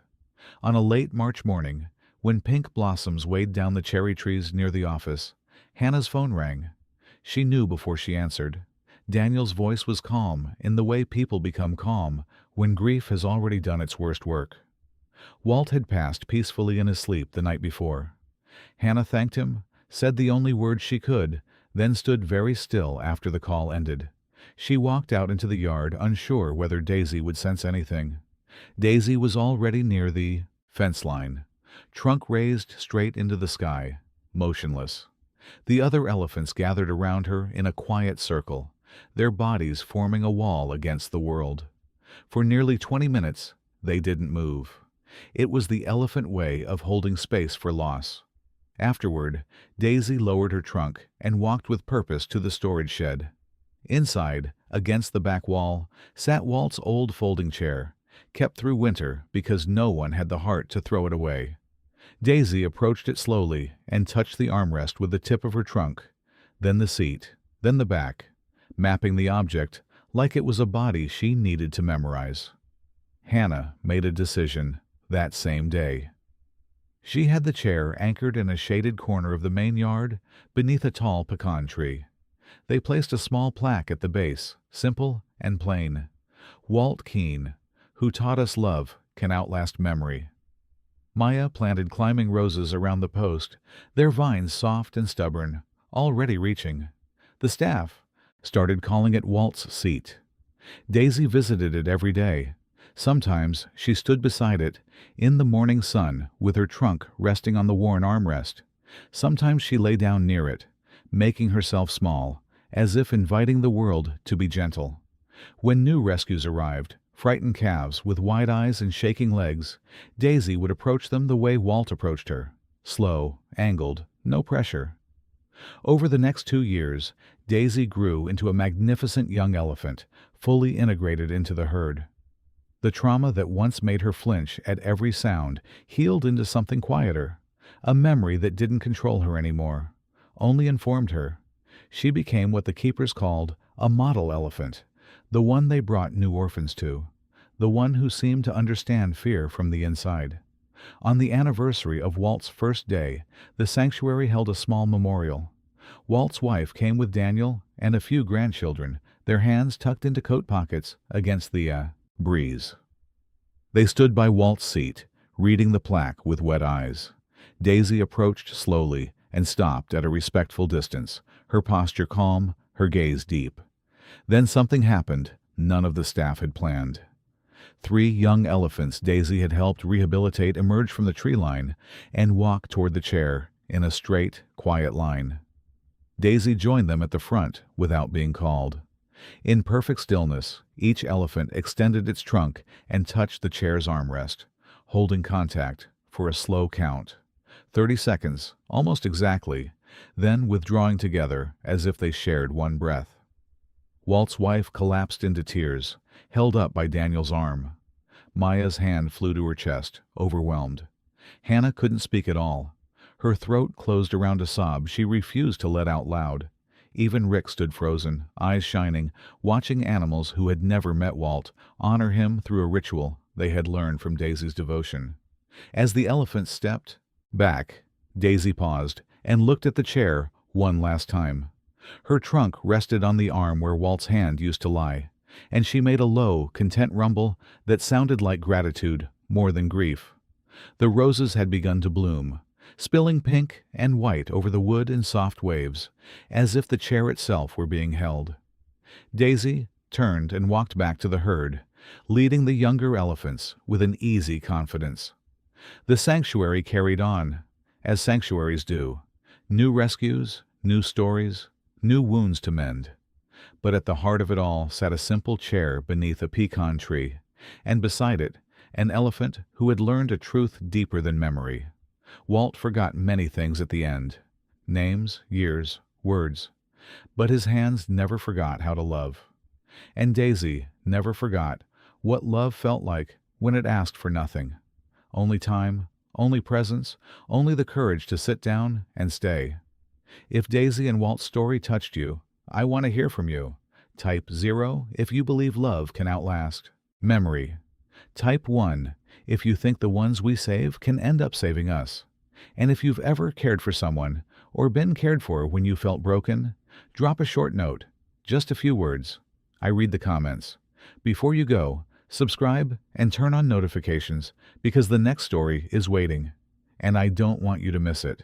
On a late March morning, when pink blossoms weighed down the cherry trees near the office, Hannah's phone rang. She knew before she answered. Daniel's voice was calm in the way people become calm when grief has already done its worst work. Walt had passed peacefully in his sleep the night before. Hannah thanked him, said the only words she could, then stood very still after the call ended. She walked out into the yard, unsure whether Daisy would sense anything. Daisy was already near the fence line, trunk raised straight into the sky, motionless. The other elephants gathered around her in a quiet circle, their bodies forming a wall against the world. For nearly 20 minutes, they didn't move. It was the elephant way of holding space for loss. Afterward, Daisy lowered her trunk and walked with purpose to the storage shed. Inside, against the back wall, sat Walt's old folding chair, kept through winter because no one had the heart to throw it away. Daisy approached it slowly and touched the armrest with the tip of her trunk, then the seat, then the back, mapping the object like it was a body she needed to memorize. Hannah made a decision that same day. She had the chair anchored in a shaded corner of the main yard beneath a tall pecan tree. They placed a small plaque at the base, simple and plain. Walt Keane, who taught us love can outlast memory. Maya planted climbing roses around the post, their vines soft and stubborn, already reaching. The staff started calling it Walt's seat. Daisy visited it every day. Sometimes she stood beside it in the morning sun with her trunk resting on the worn armrest. Sometimes she lay down near it, making herself small, as if inviting the world to be gentle. When new rescues arrived, frightened calves with wide eyes and shaking legs, Daisy would approach them the way Walt approached her, slow, angled, no pressure. Over the next 2 years, Daisy grew into a magnificent young elephant, fully integrated into the herd. The trauma that once made her flinch at every sound healed into something quieter, a memory that didn't control her anymore, only informed her. She became what the keepers called a model elephant, the one they brought new orphans to, the one who seemed to understand fear from the inside. On the anniversary of Walt's first day, the sanctuary held a small memorial. Walt's wife came with Daniel and a few grandchildren, their hands tucked into coat pockets against the breeze. They stood by Walt's seat, reading the plaque with wet eyes. Daisy approached slowly and stopped at a respectful distance, her posture calm, her gaze deep. Then something happened none of the staff had planned. 3 young elephants Daisy had helped rehabilitate emerged from the tree line and walked toward the chair in a straight, quiet line. Daisy joined them at the front without being called. In perfect stillness, each elephant extended its trunk and touched the chair's armrest, holding contact for a slow count. 30 seconds, almost exactly, then withdrawing together as if they shared one breath. Walt's wife collapsed into tears, held up by Daniel's arm. Maya's hand flew to her chest, overwhelmed. Hannah couldn't speak at all. Her throat closed around a sob she refused to let out loud. Even Rick stood frozen, eyes shining, watching animals who had never met Walt honor him through a ritual they had learned from Daisy's devotion. As the elephant stepped back, Daisy paused and looked at the chair one last time. Her trunk rested on the arm where Walt's hand used to lie, and she made a low, content rumble that sounded like gratitude more than grief. The roses had begun to bloom, spilling pink and white over the wood in soft waves, as if the chair itself were being held. Daisy turned and walked back to the herd, leading the younger elephants with an easy confidence. The sanctuary carried on, as sanctuaries do. New rescues, new stories, new wounds to mend. But at the heart of it all sat a simple chair beneath a pecan tree, and beside it, an elephant who had learned a truth deeper than memory. Walt forgot many things at the end, names, years, words, but his hands never forgot how to love. And Daisy never forgot what love felt like when it asked for nothing. Only time, only presence, only the courage to sit down and stay. If Daisy and Walt's story touched you, I want to hear from you. Type 0 if you believe love can outlast memory. Type 1 if you think the ones we save can end up saving us. And if you've ever cared for someone or been cared for when you felt broken, drop a short note, just a few words. I read the comments. Before you go, subscribe and turn on notifications because the next story is waiting, and I don't want you to miss it.